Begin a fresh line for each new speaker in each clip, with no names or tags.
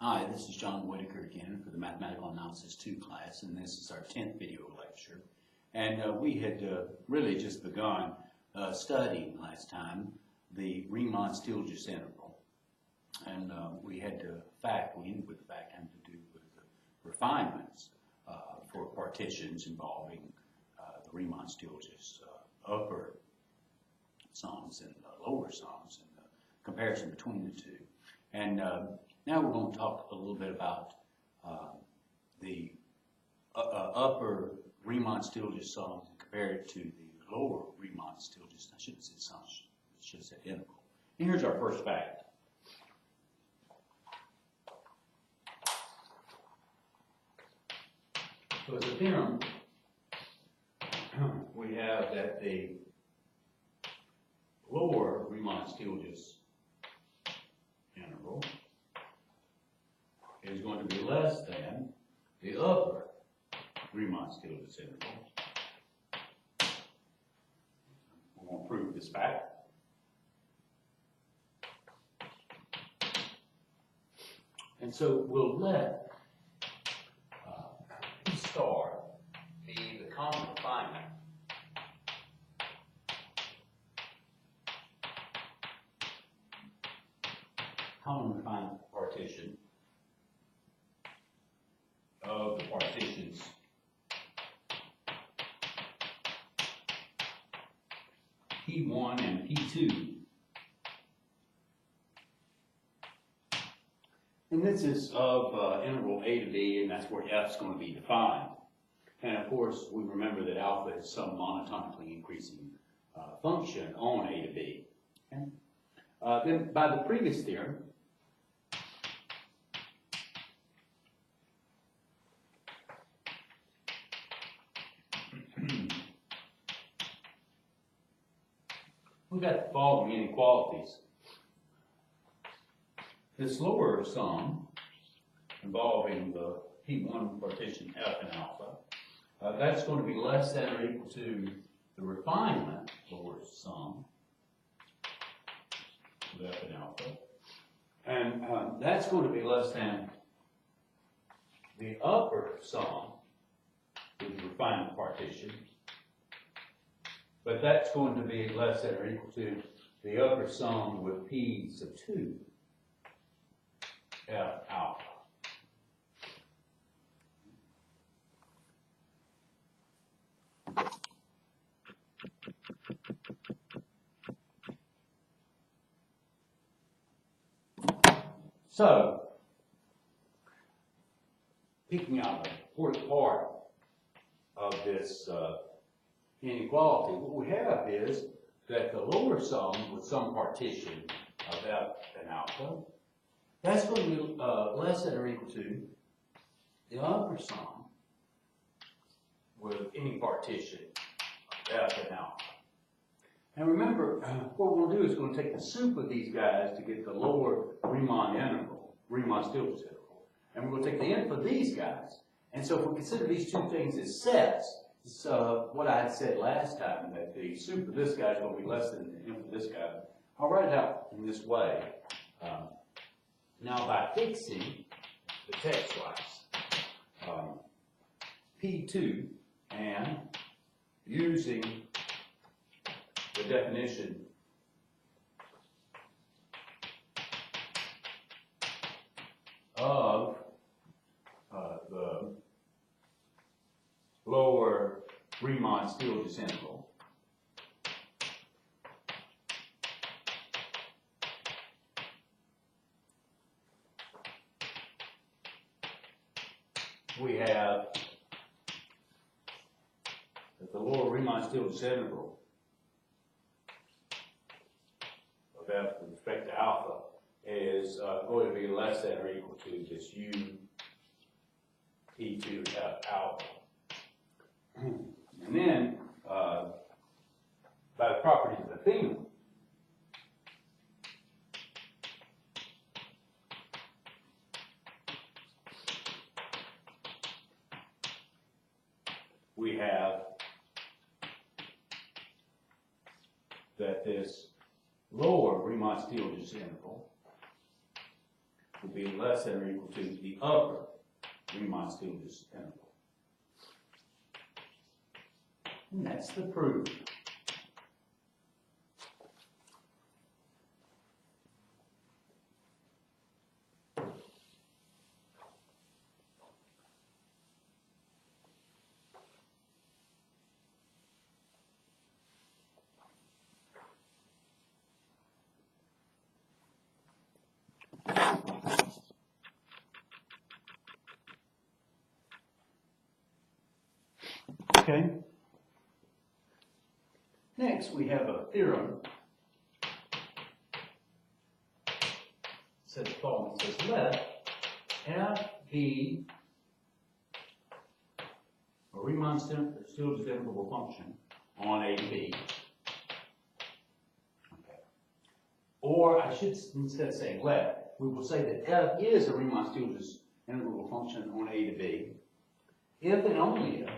Hi, this is John Whitaker again for the Mathematical Analysis 2 class, and this is our 10th video lecture. And we had really just begun studying last time the Riemann-Stieltjes integral. And we ended with the fact having to do with the refinements for partitions involving the Riemann-Stieltjes upper sums and lower sums and the comparison between the two. And now we're going to talk a little bit about the upper Riemann-Stieltjes sums and compare it to the lower Riemann-Stieltjes. I should have said sums, I should have said integral. And here's our first fact. So as a theorem, we have that the lower Riemann-Stieltjes integral is going to be less than the upper Riemann-Stieltjes integral. We're going to prove this fact. And so we'll let P star be the common refinement partition of the partitions P1 and P2. And this is of integral a to b, and that's where f is going to be defined. And of course, we remember that alpha is some monotonically increasing function on a to b. Okay? Then by the previous theorem, we've got the following inequalities. This lower sum involving the P1 partition f and alpha, that's going to be less than or equal to the refinement lower sum of f and alpha. And that's going to be less than the upper sum with the refinement partition. But that's going to be less than or equal to the upper sum with P sub 2 F alpha. So, picking out the important part of this inequality, what we have is that the lower sum with some partition of f and alpha, that's going to be less than or equal to the upper sum with any partition of f and alpha. And remember, what we're going to do is we're going to take the sup of these guys to get the lower Riemann integral, Riemann-Stieltjes integral, and we're going to take the inf of these guys. And so if we consider these two things as sets, so what I had said last time, that the sup of this guy is going to be less than the inf of this guy, I'll write it out in this way. Now by fixing the text-wise, P2 and using the definition of the lower Riemann-Stieltjes integral, we have that the lower Riemann-Stieltjes integral of f with respect to alpha is going to be less than or equal to this u P2 f alpha. And then, by the properties of the theorem, we have that this lower Riemann-Stieltjes integral will be less than or equal to the upper Riemann-Stieltjes interval. And that's the proof. Okay. Next, we have a theorem. It says the following. It says, let f be a Riemann-Stieltjes interval function on A to B. Okay. Or I should, instead of saying let, we will say that f is a Riemann-Stieltjes interval function on A to B, if and only if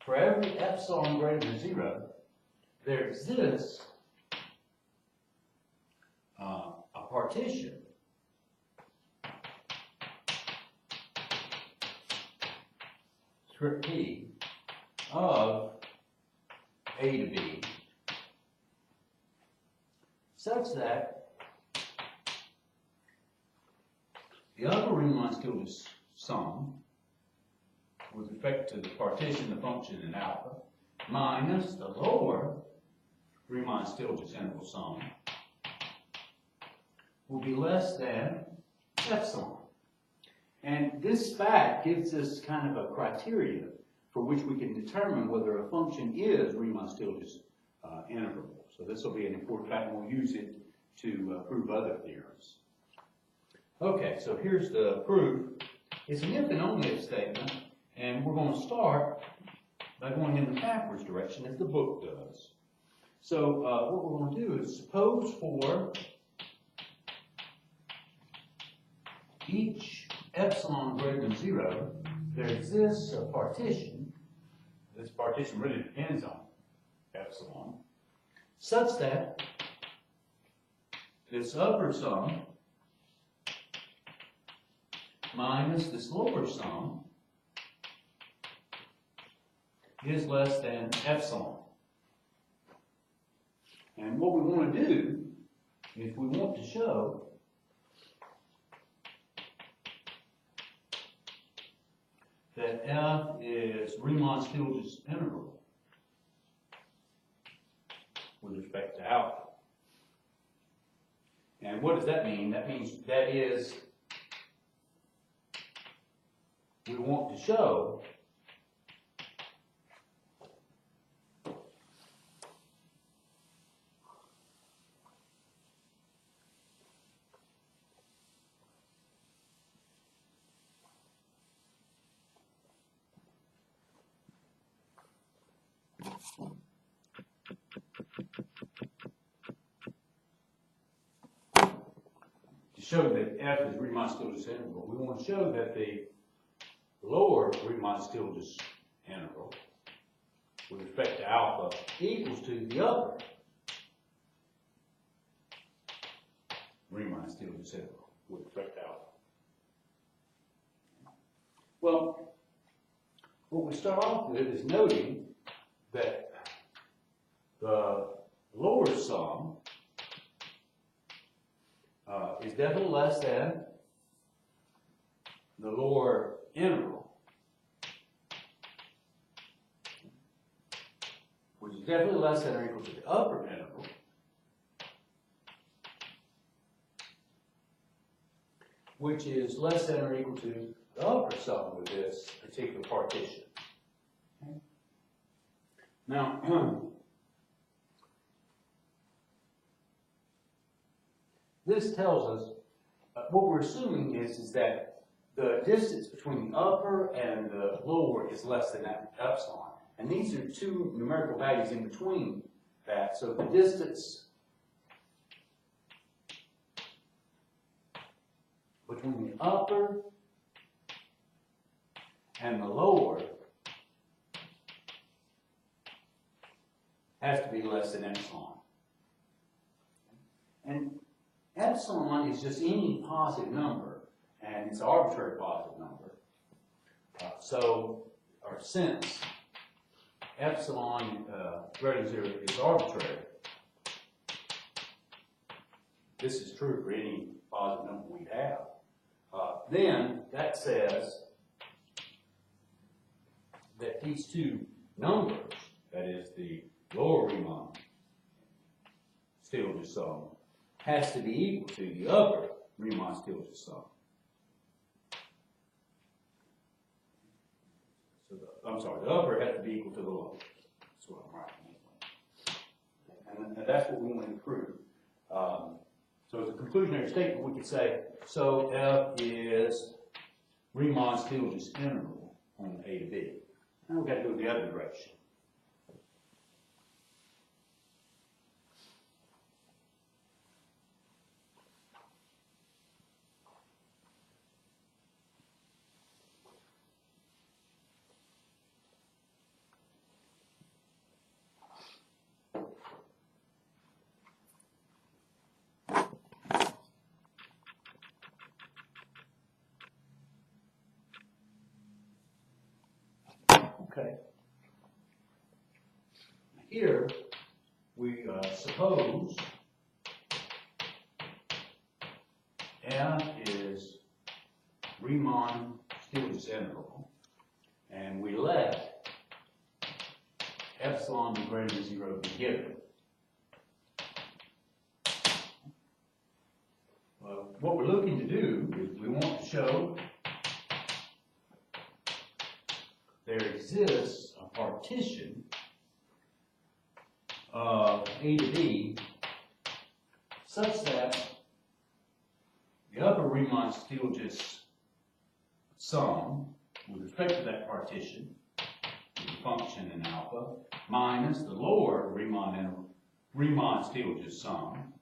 for every epsilon greater than 0, there exists a partition script P of A to B such that the upper Riemann-Stieltjes sum with respect to the partition, the function in alpha, minus the lower Riemann-Stieltjes interval sum will be less than epsilon. And this fact gives us kind of a criteria for which we can determine whether a function is Riemann-Stieltjes integrable. So this will be an important fact, and we'll use it to prove other theorems. Okay, so here's the proof. It's an if and only if statement. And we're going to start by going in the backwards direction as the book does. So what we're going to do is suppose for each epsilon greater than 0, there exists a partition. This partition really depends on epsilon, such that this upper sum minus this lower sum is less than epsilon. And what we want to do is we want to show that f is Riemann-Stieltjes integral with respect to alpha. And what does that mean? That means that is, we want to show that f is Riemann-Stieltjes integral. We want to show that the lower Riemann-Stieltjes integral with respect to alpha equals to the upper Riemann-Stieltjes integral with respect to alpha. Well, what we start off with is noting that the lower sum is definitely less than the lower integral, which is definitely less than or equal to the upper integral, which is less than or equal to the upper sum with this particular partition. Okay. Now, this tells us, what we're assuming is that the distance between the upper and the lower is less than that epsilon. And these are two numerical values in between that. So the distance between the upper and the lower has to be less than epsilon. And epsilon epsilon is just any positive number, and it's an arbitrary positive number. Or since epsilon greater than 0 is arbitrary, this is true for any positive number we have. Then that says that these two numbers, that is the lower Riemann Stieltjes sum, has to be equal to the upper Riemann Stieltjes sum. So the upper has to be equal to the lower. That's what I'm writing anyway. And that's what we want to prove. So as a conclusionary statement, we could say, so F is Riemann Stieltjes integral on A to B. Now we've got to go the other direction. Okay. Here, we suppose F is Riemann Stieltjes integral, and we let epsilon be greater than 0 be given. What we're looking to do is we want to show there exists a partition of A to B such that the upper Riemann Stieltjes sum with respect to that partition, the function in alpha, minus the lower Riemann Stieltjes sum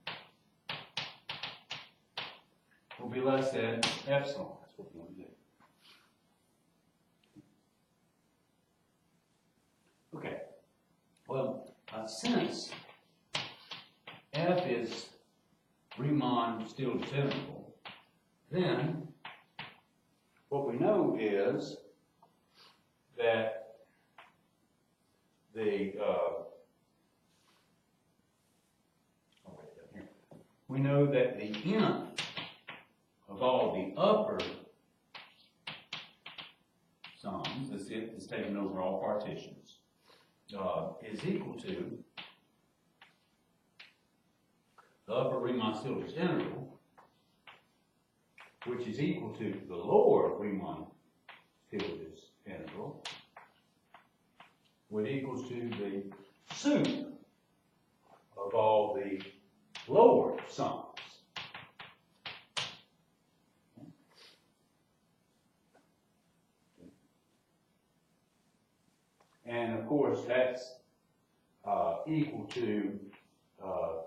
will be less than epsilon. That's what we want to do. Okay. Well, since F is Riemann Stieltjes integral, then what we know is that we know that the nth of all the upper sums, this is taken over all partitions, is equal to the upper Riemann Stieltjes integral, which is equal to the lower Riemann Stieltjes integral, which equals to the sup of all the lower sums. And of course, that's equal to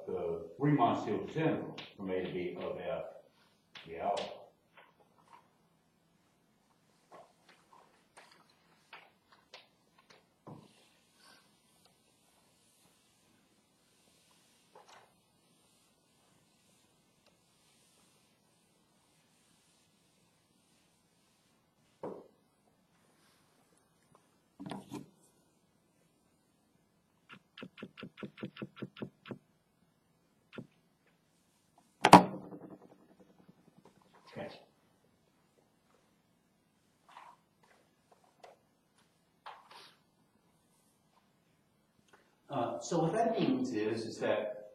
the Riemann Stieltjes integral from A to B of F, the alpha. Okay. So what that means is that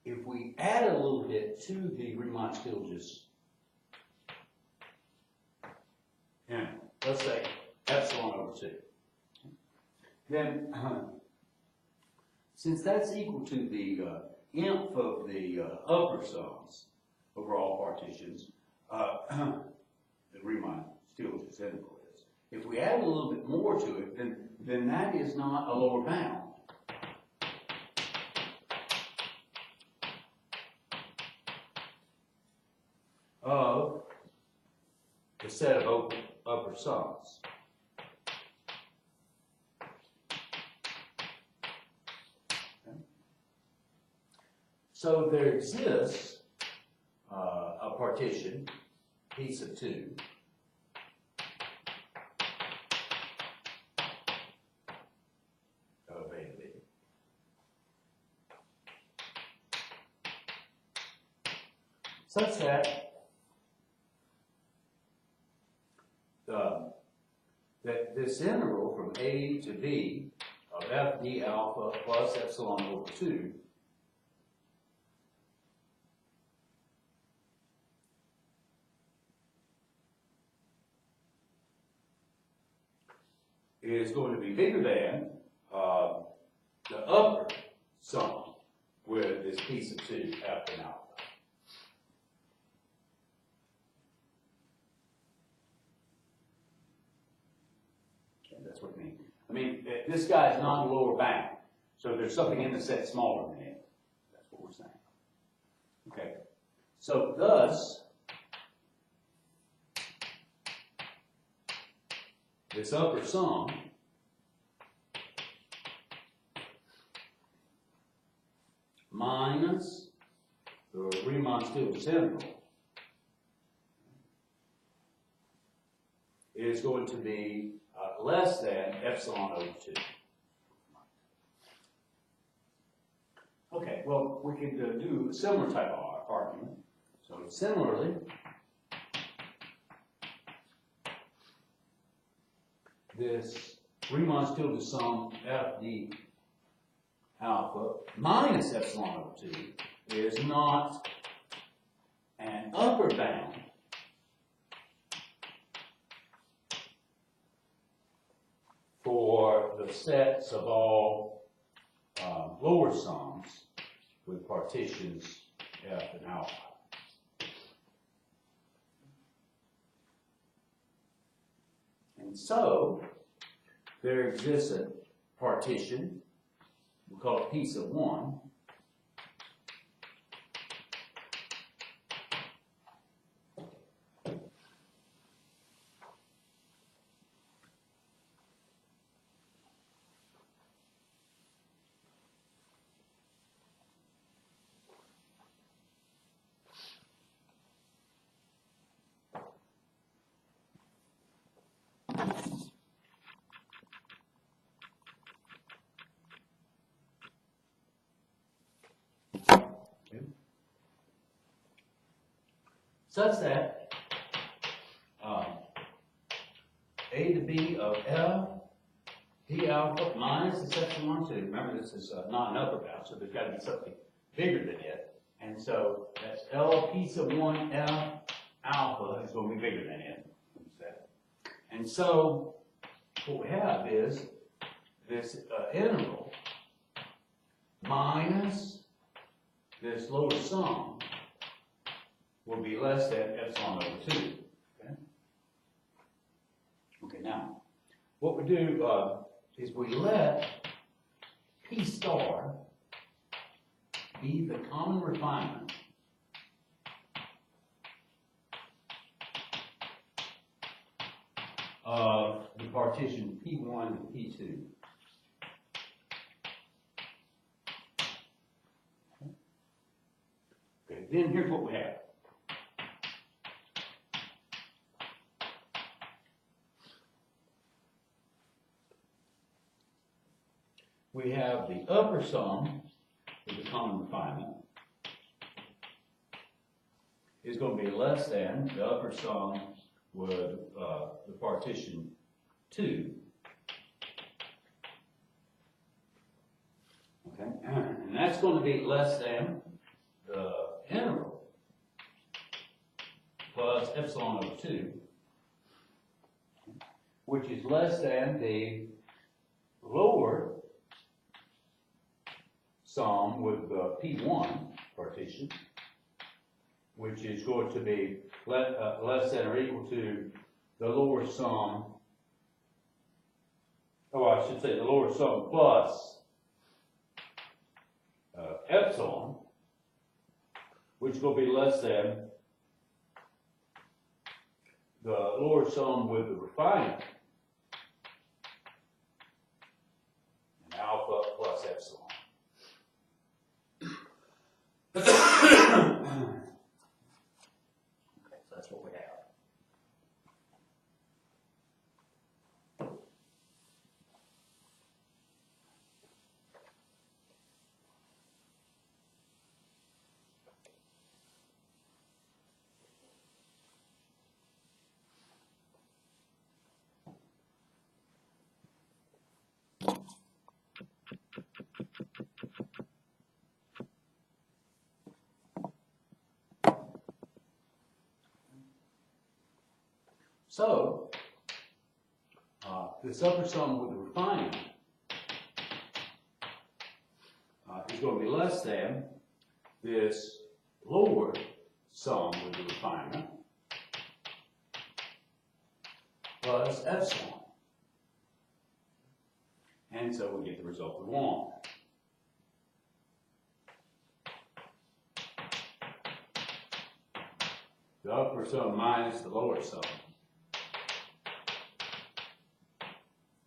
if we add a little bit to the Riemann Stieltjes, let's say epsilon over 2, then since that's equal to the nth of the upper sums over all partitions, the Riemann Stieltjes integral is. If we add a little bit more to it, then that is not a lower bound. Of the set of upper sums. So there exists a partition, piece of 2, of A to B. Such that that this interval from A to B of f d alpha plus epsilon over 2 is going to be bigger than the upper sum with this piece of 2 f and alpha. That's what I mean. I mean, this guy is not the lower bound, so there's something in the set smaller than it. That's what we're saying. Okay. So thus, this upper sum minus the Riemann-Stieltjes integral is going to be less than epsilon over 2. Okay, well, we can do a similar type of argument. So similarly, this Riemann-Stieltjes sum f d alpha minus epsilon over 2 is not an upper bound for the sets of all lower sums with partitions f and alpha. And so, there exists a partition, we call it piece of 1, such that A to B of L d alpha minus this epsilon 2. Remember, this is not an upper bound, so there's got to be something bigger than it. And so that's L piece of 1 F alpha is going to be bigger than it. And so what we have is this integral minus this lower sum will be less than epsilon over 2. Okay, okay, now, what we do is we let P star be the common refinement of the partition P1 and P2. Okay, then here's what we have. We have the upper sum with the common refinement is going to be less than the upper sum with the partition 2. Okay, and that's going to be less than the integral plus epsilon over 2, which is less than the lower sum with the P1 partition, which is going to be less than or equal to the lower sum, I should say the lower sum plus epsilon, which will be less than the lower sum with the refinement, and alpha plus epsilon. So, this upper sum with the refinement is going to be less than this lower sum with the refinement plus epsilon. And so we get the result we want. The upper sum minus the lower sum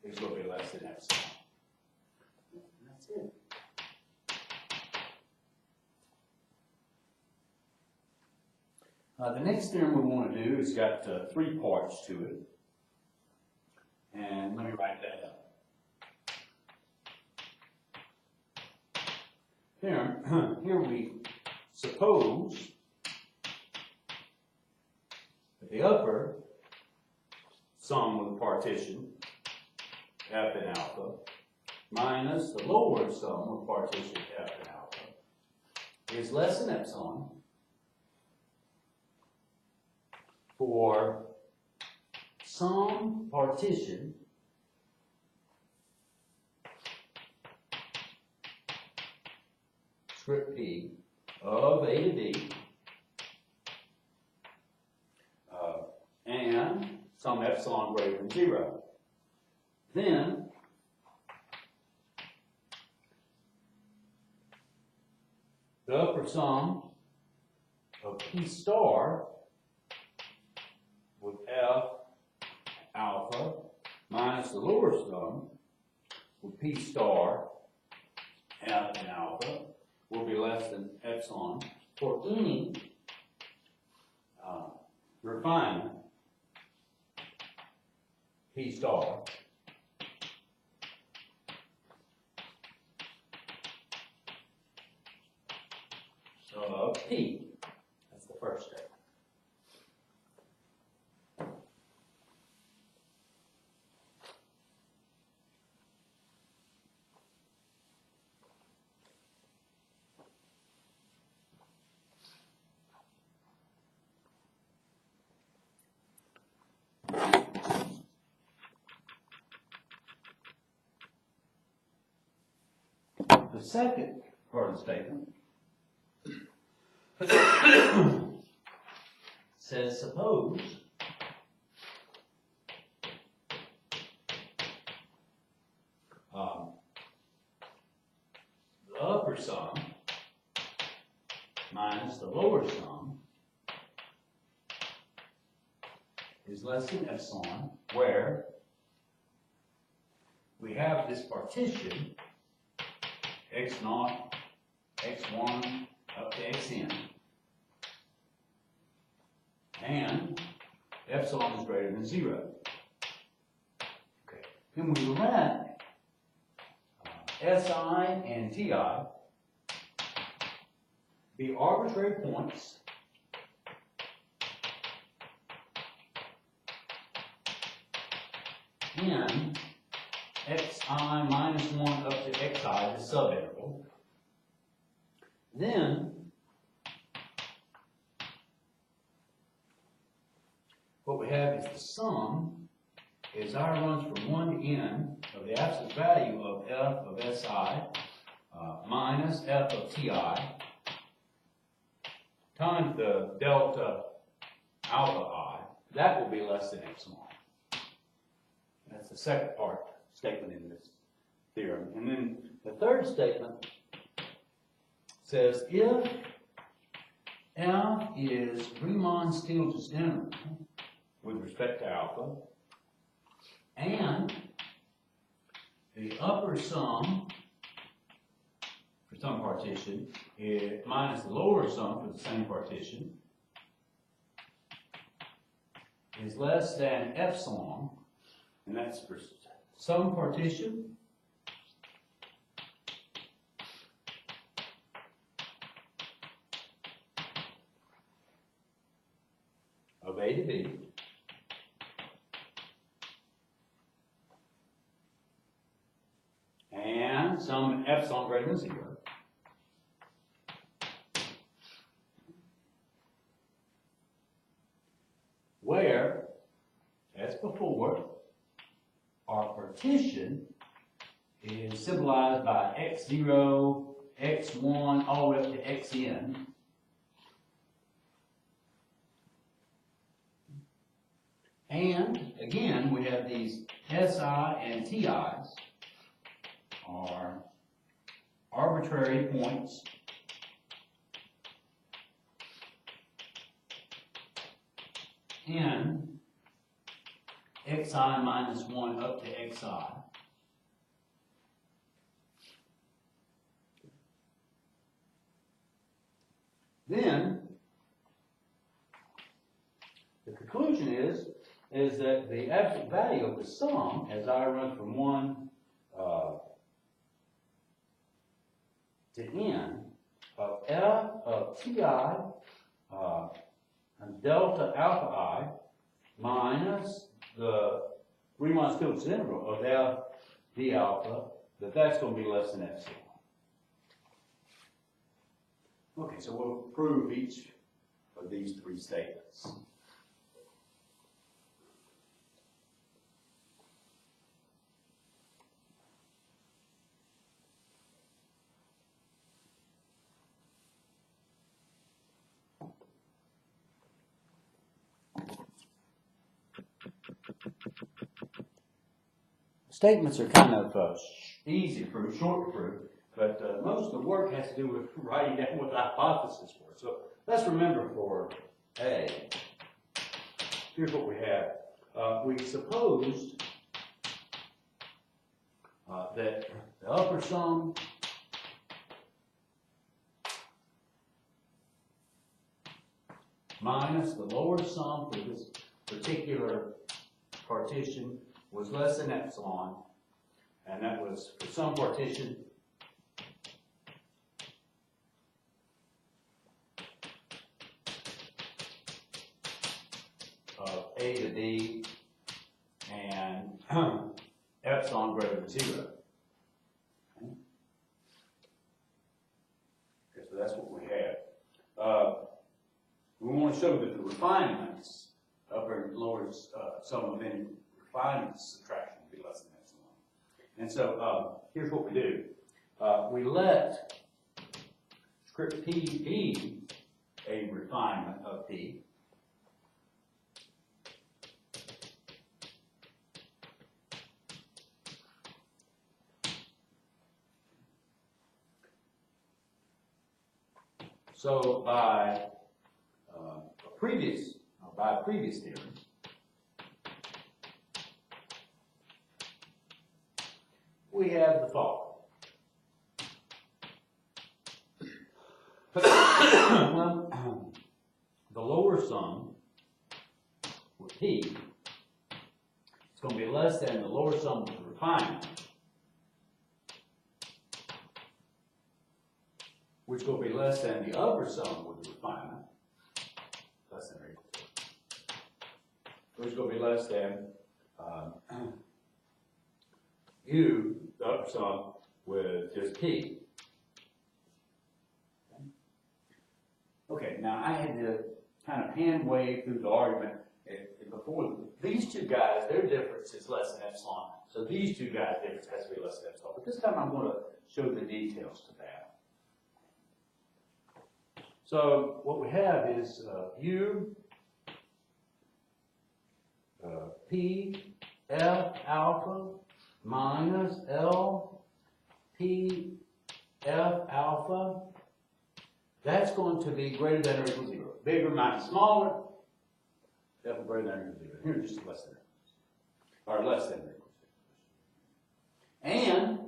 is going to be less than epsilon. And that's it. The next theorem we want to do has got 3 parts to it. And let me write that up. Here we suppose that the upper sum with the partition, f and alpha, minus the lower sum with partition f and alpha, is less than epsilon for some partition script p of a to b and some epsilon greater than 0. Then the upper sum of p star with f alpha minus the lower sum with p star f and alpha will be less than epsilon for any refinement p star of p. That's the first step. The second part of the statement says, suppose the upper sum minus the lower sum is less than epsilon, where we have this partition x0, x1, up to xn, and epsilon is greater than 0. Okay. Then we let Si and Ti be arbitrary points in xi minus 1 up to xi, the subinterval. Then what we have is the sum as I runs from 1 to n of the absolute value of f of Si minus f of Ti times the delta alpha I. That will be less than epsilon. That's the second part statement in this theorem. And then the third statement says if f is Riemann-Stieltjes general with respect to alpha, and the upper sum for some partition is minus the lower sum for the same partition is less than epsilon, and that's for some partition of A to B and some epsilon greater than 0. Where partition is symbolized by x0, x1, all the way up to xn. And again, we have these SI and TIs are arbitrary points in xi minus 1 up to xi. Then, the conclusion is that the absolute value of the sum, as I run from 1 to n, of f of ti and delta alpha I minus the Riemann-Stieltjes integral of f d alpha, that's going to be less than epsilon. Okay, so we'll prove each of these three statements. Statements are kind of easy to prove, short to prove, but most of the work has to do with writing down what the hypothesis were. So let's remember for A, here's what we have. We supposed that the upper sum minus the lower sum for this particular partition was less than epsilon, and that was for some partition of A to D and epsilon greater than 0. Okay, so that's what we have. We want to show that the refinements, upper and lower sum of any refinement subtraction would be less than epsilon. And so here's what we do. We let script P be a refinement of P. So by a previous theorem, we have the following. Well, the lower sum with P is going to be less than the lower sum with the refinement, which will be less than the upper sum with the refinement, less than or equal to, which is going to be less than U, the upper sum, with just P. Okay, now I had to kind of hand wave through the argument before. These two guys, their difference is less than epsilon, so these two guys' difference has to be less than epsilon. But this time I'm going to show the details to that. So what we have is U, P, F alpha minus L, P, F alpha. That's going to be greater than or equal to 0. Bigger minus smaller, definitely greater than or equal to 0. Here, just less than or less than or equal to 0. And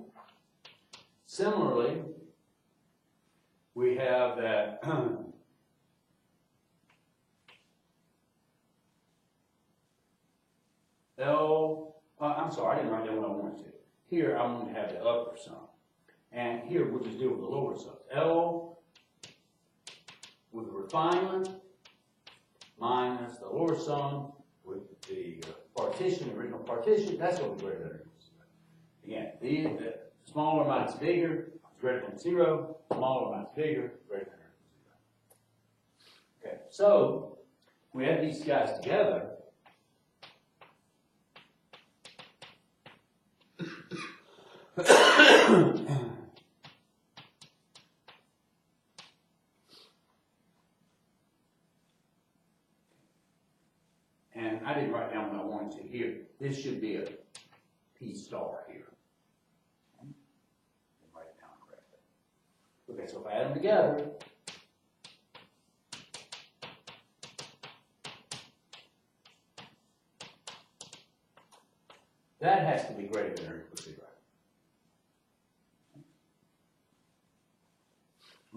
similarly, we have that I'm sorry, I didn't write down what I wanted to. Here, I'm going to have the upper sum. And here, we'll just deal with the lower sum. L with the refinement minus the lower sum with the partition, the original partition, that's going to be greater than or equal to 0. Again, the smaller minus bigger is greater than 0, smaller minus bigger, greater than or equal to 0. Okay, so we add these guys together. And I didn't write down what I wanted to here. This should be a P star here. Okay. Write it down correctly. Okay, so if I add them together, that has to be greater than or equal to 0.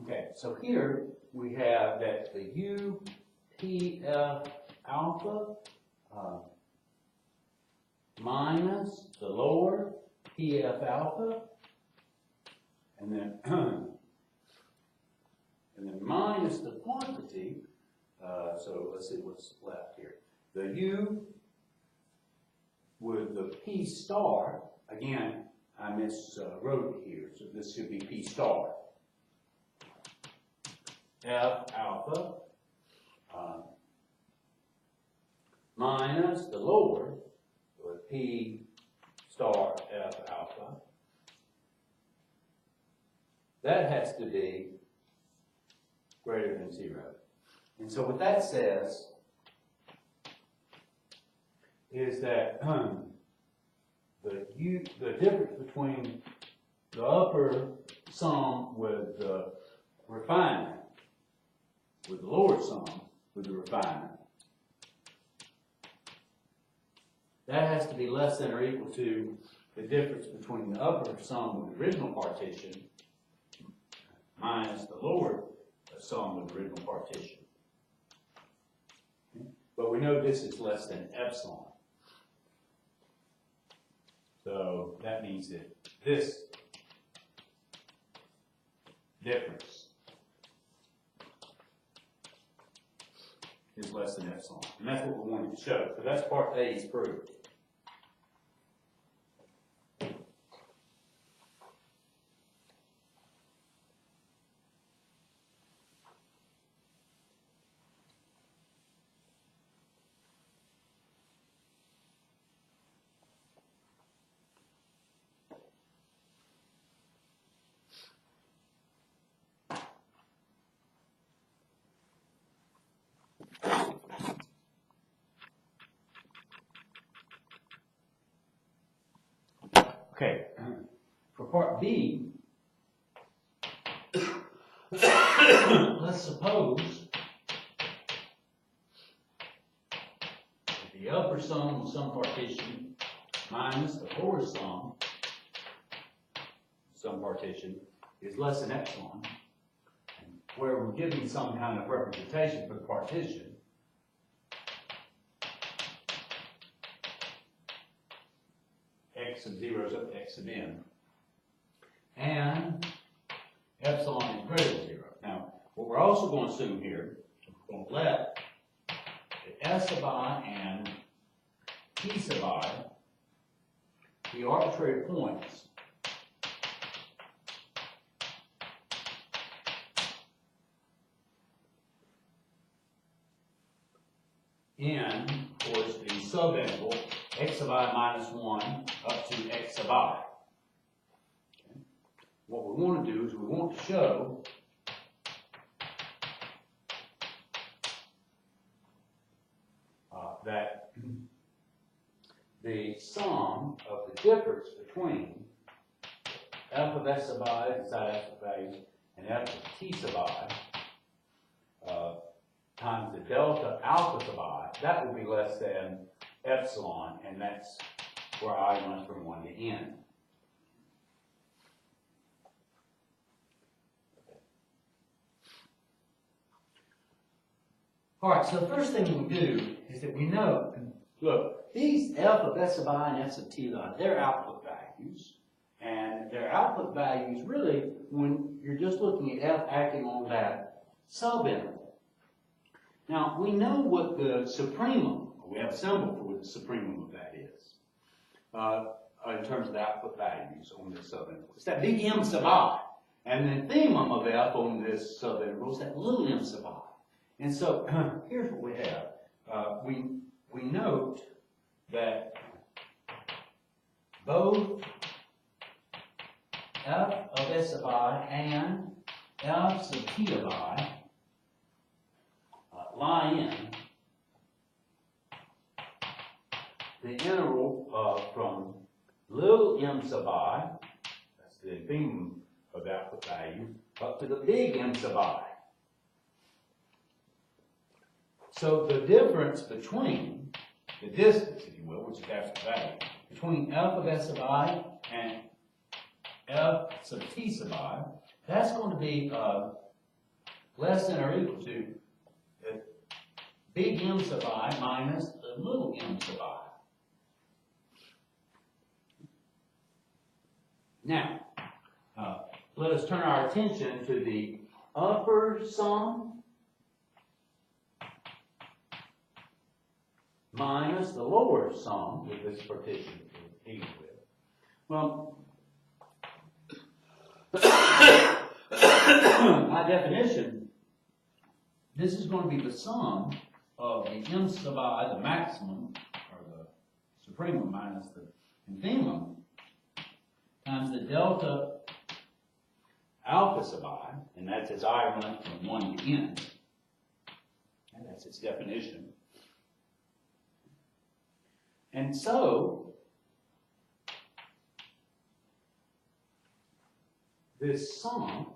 Okay, so here we have that the UPF alpha minus the lower PF alpha, and then minus the quantity. So let's see what's left here. The U with the P star, again, I miswrote it here, so this should be P star. F alpha minus the lower with P star F alpha. That has to be greater than 0. And so what that says is that the difference between the upper sum with the refinement, with the lower sum with the refinement, that has to be less than or equal to the difference between the upper sum with the original partition minus the lower sum with the original partition. Okay. But we know this is less than epsilon. So that means that this difference is less than epsilon. And that's what we wanted to show. So that's part A's proved. Okay, for part B, let's suppose that the upper sum of some partition minus the lower sum partition is less than epsilon, where we're giving some kind of representation for the partition. X of 0 is up to X of n. And epsilon is greater than 0. Now, what we're also going to assume here, we're going to let the S sub I and T sub I be arbitrary points in, of course, the subinterval x sub I minus 1 up to x sub I. Okay. What we want to do is we want to show that the sum of the difference between f of s sub I, inside absolute values, and f of t sub I, times the delta alpha sub I, that will be less than epsilon, and that's where I runs from 1 to n. All right, so the first thing we do is that we know, look, these f of s sub I and f of t sub I, they're output values, and their output values really, when you're just looking at f acting on that subinterval. Now, we know what the supremum, we have a symbol for what the supremum of that is, in terms of the output values on this subinterval. It's that big M sub I. And the themum of f on this subinterval is that little m sub I. And so, here's what we have. We note that both f of s of I and f sub t of I lie in the interval from little m sub I, that's the infimum of output value, up to the big M sub I. So the difference between the distance, if you will, which is absolute value, between f of s sub I and f sub t sub I, that's going to be less than or equal to the big M sub I minus the little m sub I. Now, let us turn our attention to the upper sum minus the lower sum with this partition we're dealing with. Well, by definition, this is going to be the sum of the m sub I, the maximum, or the supremum minus the infimum, times the delta alpha sub I, and that's as I run from 1 to n. And that's its definition. And so, this sum,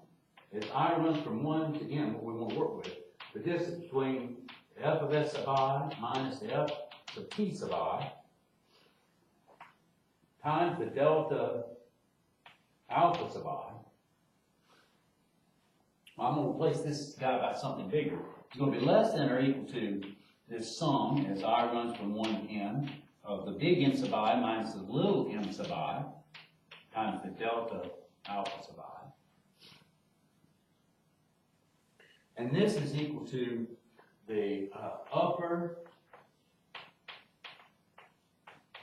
as I runs from 1 to n, what we want to work with, the distance between f of s sub I minus the f sub t sub I times the delta alpha sub I. I'm going to replace this guy by something bigger. It's going to be less than or equal to this sum as I runs from 1 to n of the big M sub I minus the little m sub I times the delta alpha sub I. And this is equal to the upper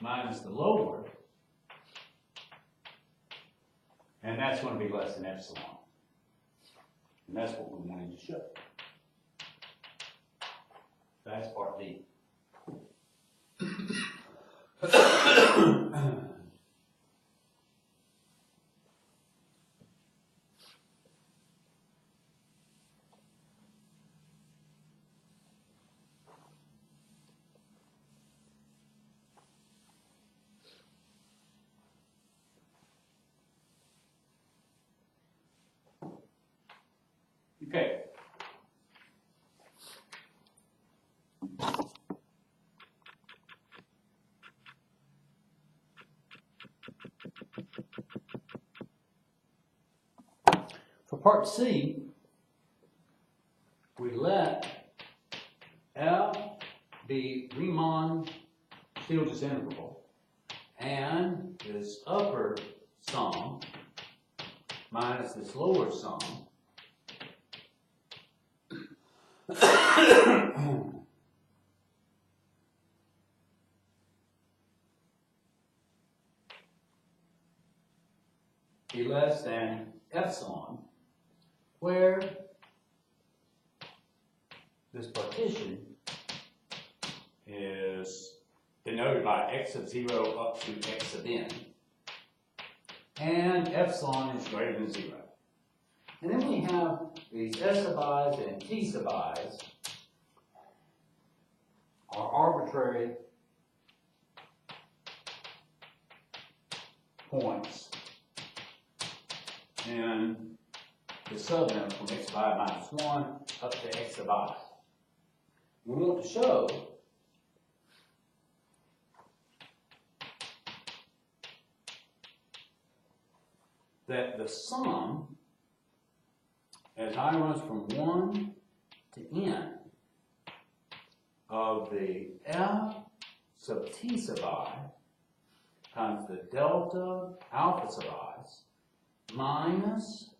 minus the lower, and that's going to be less than epsilon. And that's what we wanted to show. That's part B. Okay. For part C, we let F be Riemann-Stieltjes integral and this upper sum minus this lower sum be less than epsilon, where this partition is denoted by x of 0 up to x of n, and epsilon is greater than 0. And then we have these s sub i's and t sub i's are arbitrary points in the sub-interval from x sub I minus 1 up to x sub I. We want to show that the sum, as I runs from 1 to n, of the f sub t sub I times the delta alpha sub i's minus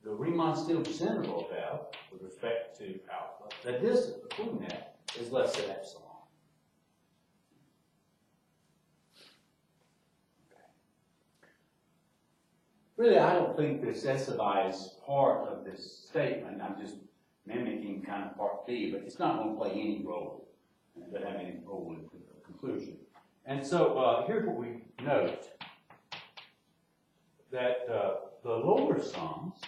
the Riemann-Stieltjes integral of f with respect to alpha, the distance between that is less than epsilon. Okay. Really, I don't think this s sub I is part of this statement. I'm just mimicking kind of part B, but it's not going to play any role. It doesn't have any role in the conclusion. And so here's what we note. that the lower sums,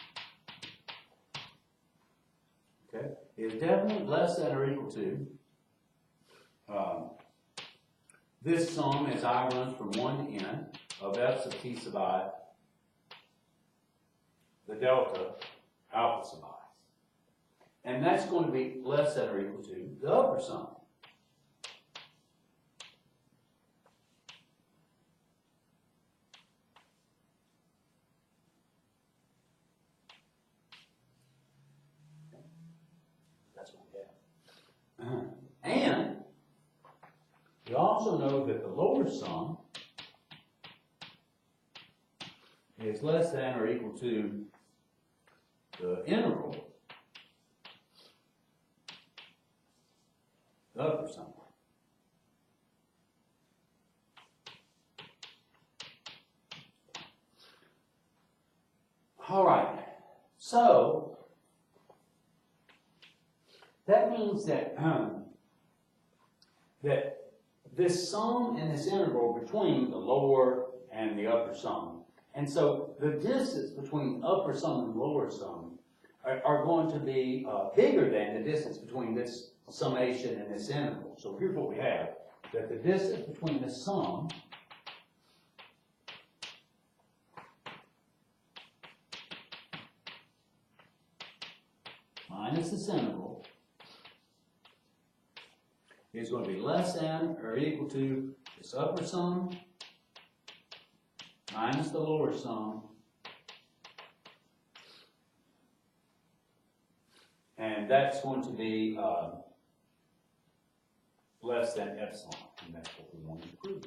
okay, is definitely less than or equal to this sum as I runs from 1 to n of f sub t sub I, the delta alpha sub I. And that's going to be less than or equal to the upper sum. That's what we have. And we also know that the lower sum is less than or equal to the integral, the upper sum. All right, so that means that that this sum and this integral between the lower and the upper sum, and so the distance between the upper sum and the lower sum are going to be bigger than the distance between this summation and this integral. So here's what we have, that the distance between the sum minus this integral is going to be less than or equal to this upper sum minus the lower sum, and that's going to be less than epsilon, and that's what we want to prove.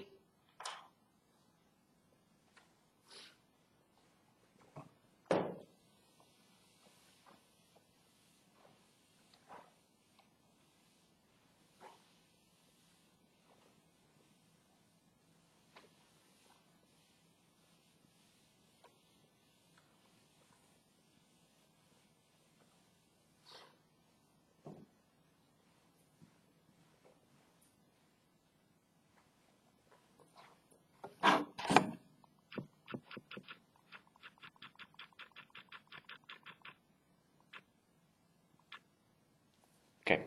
Okay.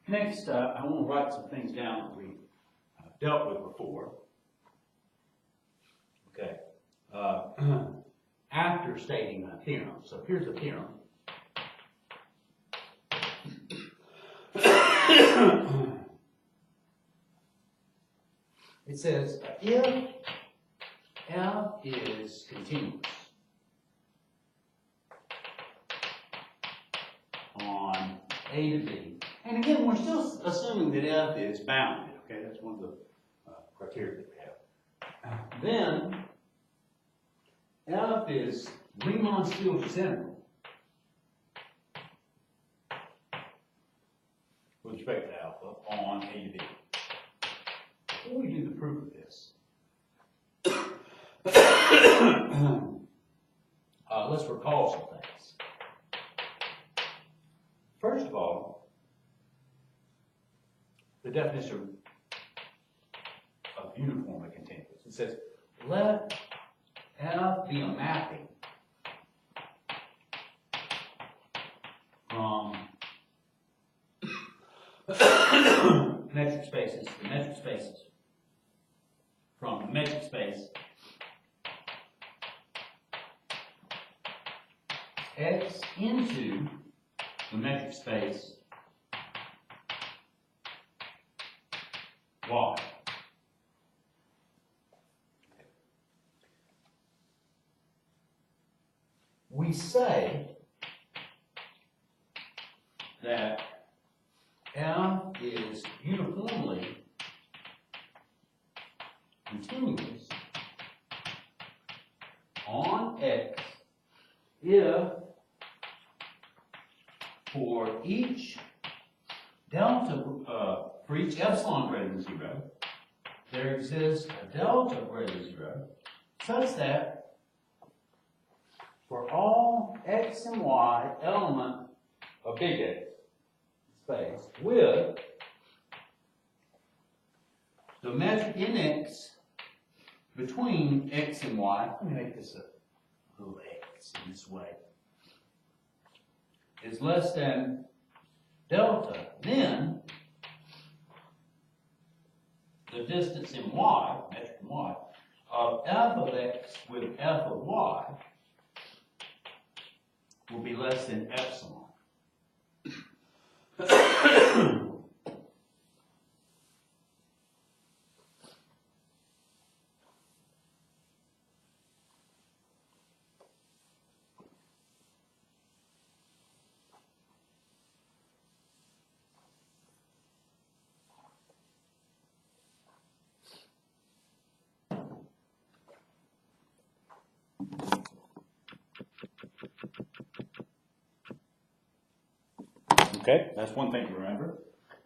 Next, I want to write some things down that we dealt with before. Okay. After stating a theorem. So here's the theorem. It says, if f is continuous on A to B, and again, we're still assuming that f is bounded, okay? That's one of the criteria that we have. Then, f is Riemann-Stieltjes integral with respect to alpha on A to B. Before we do the proof of this, let's recall some things. First of all, the definition of uniformly continuous. It says, let f be a mapping from metric spaces to metric spaces, from the metric space X into the metric space Y. We say that f is uniformly continuous on X if for each delta, for each epsilon greater than 0, there exists a delta greater than 0, such that for all x and y element of big X space with the metric in X between x and y, let me make this a little x in this way, is less than delta, then the distance in y, measured in y, of f of x with f of y will be less than epsilon. Okay, that's one thing to remember.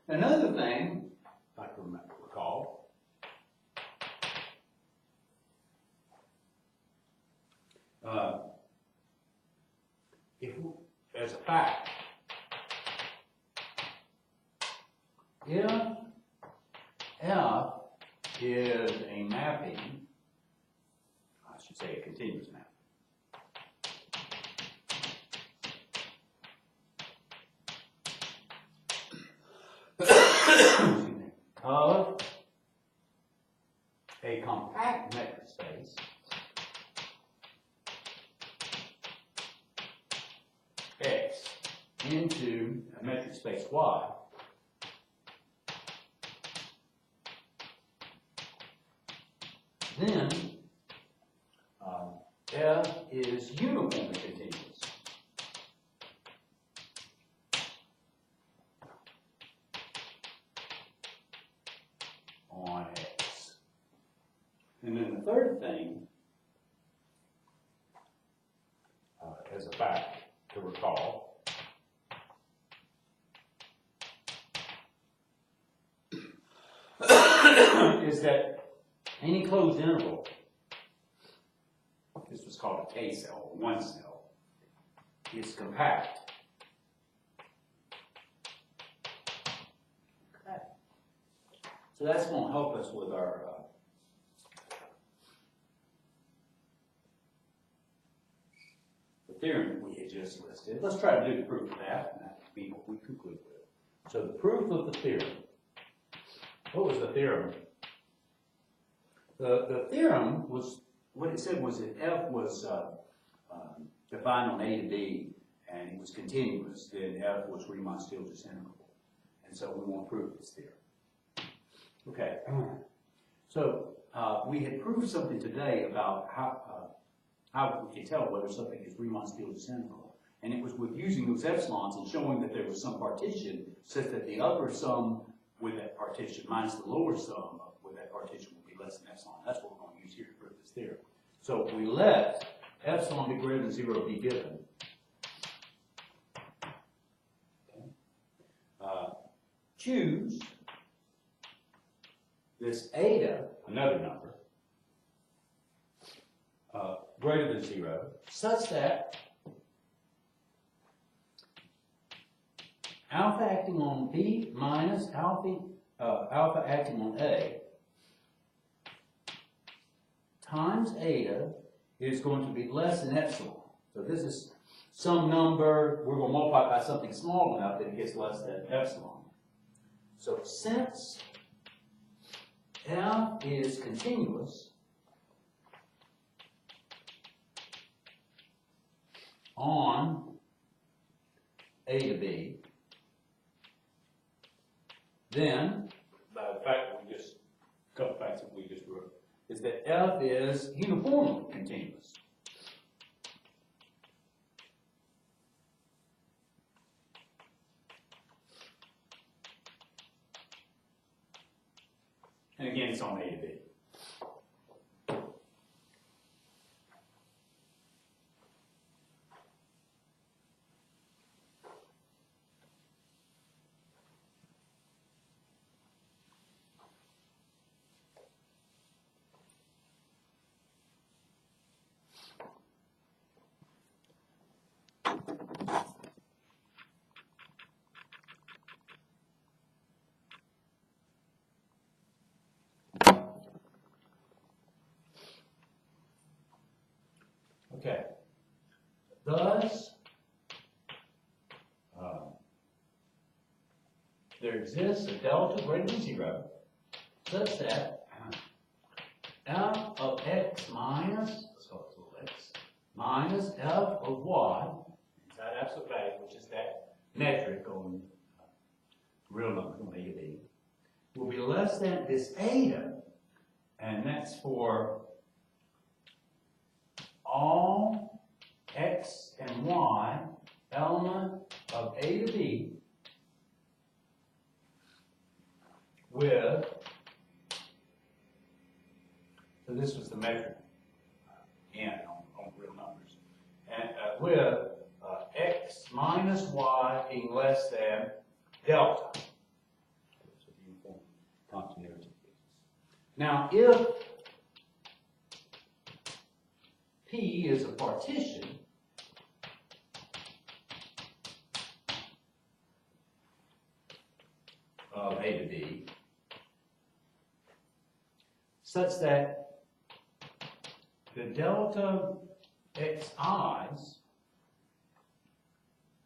Another thing, I can recall, as a fact, if F is a mapping, I should say a continuous mapping, of a compact metric space X into a metric space Y, then F is uniformly continuous. On X. And then the third thing, as a fact to recall, is that any closed interval, this was called a K cell, one cell, is compact. So that's going to help us with our the theorem that we had just listed. Let's try to do the proof of that, and that would be what we conclude with. So the proof of the theorem. What was the theorem? The theorem was, what it said was that F was defined on A to B, and it was continuous, then F was Riemann-Stieltjes disintegrable. And so we want to prove this theorem. Okay, so we had proved something today about how we can tell whether something is Riemann-Stieltjes disintegrable, and it was with using those epsilons and showing that there was some partition such that the upper sum with that partition minus the lower sum with that partition will be less than epsilon. That's what we're going to use here to prove this theorem. So if we let epsilon be greater than 0 be given, okay, choose this eta, another number, greater than 0, such that alpha acting on B minus alpha acting on A times eta is going to be less than epsilon. So this is some number, we're going to multiply by something small enough that it gets less than epsilon. So since F is continuous on A to B, then, by the fact that we just, a couple facts that we just wrote, is that F is uniformly continuous. And again, it's on A to B. there exists a delta greater than 0 such that f of x minus, let's call it little x, minus f of y, inside absolute value, which is that metric on real numbers, on A to B, will be less than this eta, and that's for all x and y element of A to B with, so this was the metric n on real numbers, and with x minus y being less than delta. That's what the uniform continuity is. Now, if P is a partition of A to B, such that the delta xi's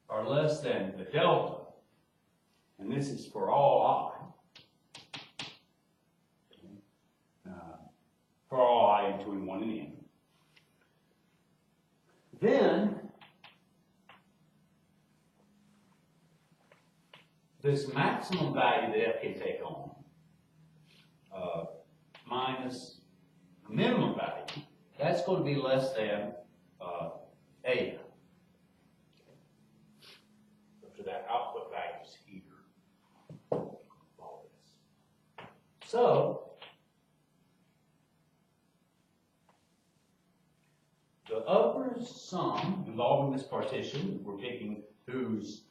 are less than the delta, and this is for all I, for all I between 1 and n, then this maximum value that f can take on minus the minimum value, that's going to be less than eta. So that output value is here. All this. So the upper sum involving this partition, we're picking whose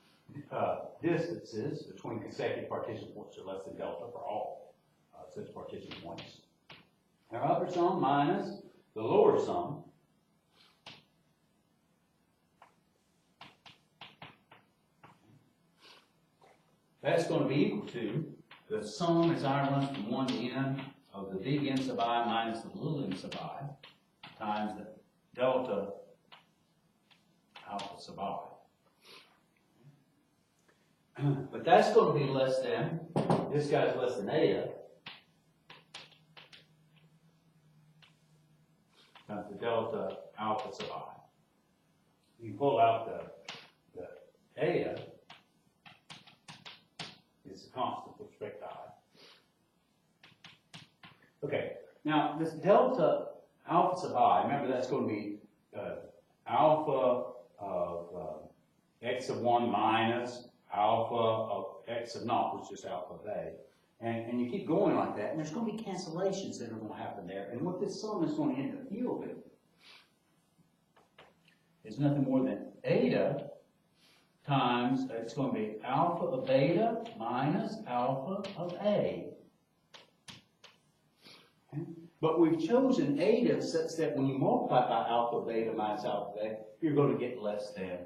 distances between consecutive partition points are less than delta for all such partition points. Our upper sum minus the lower sum that's going to be equal to the sum as I run from 1 to n of the big N sub I minus the little n sub I times the delta alpha sub I. But that's going to be less than, this guy's less than eta, the delta alpha sub I. You pull out the eta, it's a constant with respect to I. Okay, now this delta alpha sub I, remember that's going to be alpha of x of 1 minus alpha of x of naught, which is alpha of A. And you keep going like that, and there's going to be cancellations that are going to happen there. And what this sum is going to end up yielding is nothing more than eta times, it's going to be alpha of beta minus alpha of A. Okay? But we've chosen eta such that when you multiply by alpha of beta minus alpha of A, you're going to get less than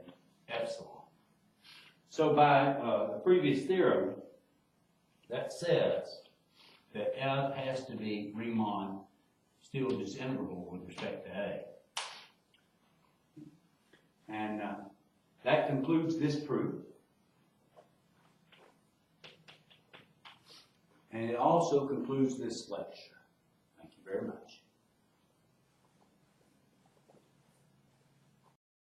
epsilon. So by the previous theorem, that says that F has to be Riemann still disintegrable with respect to A. And that concludes this proof. And it also concludes this lecture. Thank you very much.